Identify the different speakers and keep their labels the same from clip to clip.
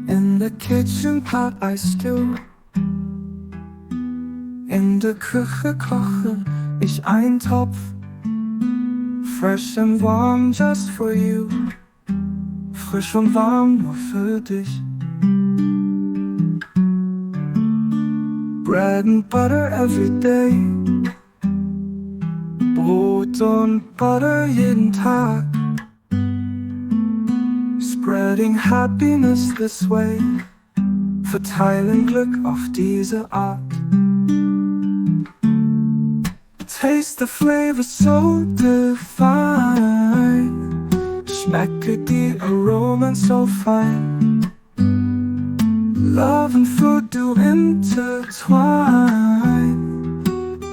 Speaker 1: In the kitchen pot I stew, in der Küche koche ich einen Topf, fresh and warm just for you, frisch und warm nur für dich. Bread and butter every day, Brot und Butter jeden Tag, spreading happiness this way, verteilen Glück auf diese Art. Taste the flavor so divine, schmecke die Aromen so fein. Love and food do intertwine,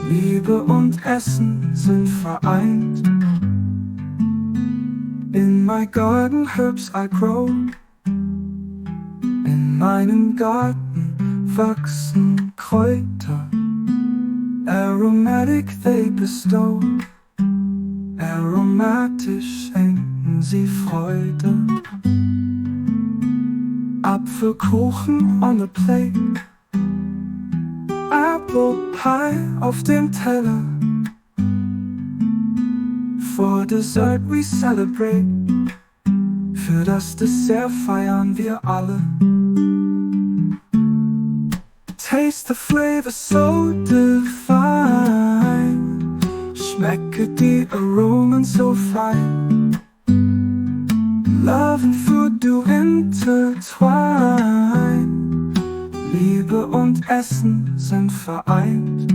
Speaker 1: Liebe und Essen sind vereint. In my garden herbs I grow, in meinem Garten wachsen Kräuter. Aromatic they bestow, aromatisch schenken sie Freude. Apfelkuchen on a plate, apple pie auf dem Teller. For dessert we celebrate, für das Dessert feiern wir alle. Taste the flavor so divine, schmecke die Aromen so fein. Love and food do intertwine, Liebe und Essen sind vereint.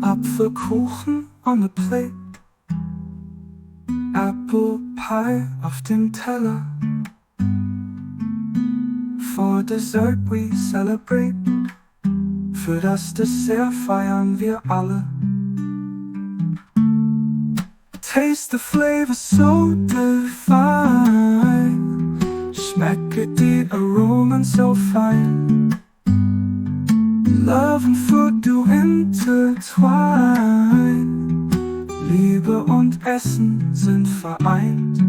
Speaker 1: Apfelkuchen on a plate, apple pie auf dem Teller. For dessert we celebrate, für das Dessert feiern wir alle. Taste the flavor so divine, schmecke die Aromen so fein. Love and food do intertwine, Liebe und Essen sind vereint.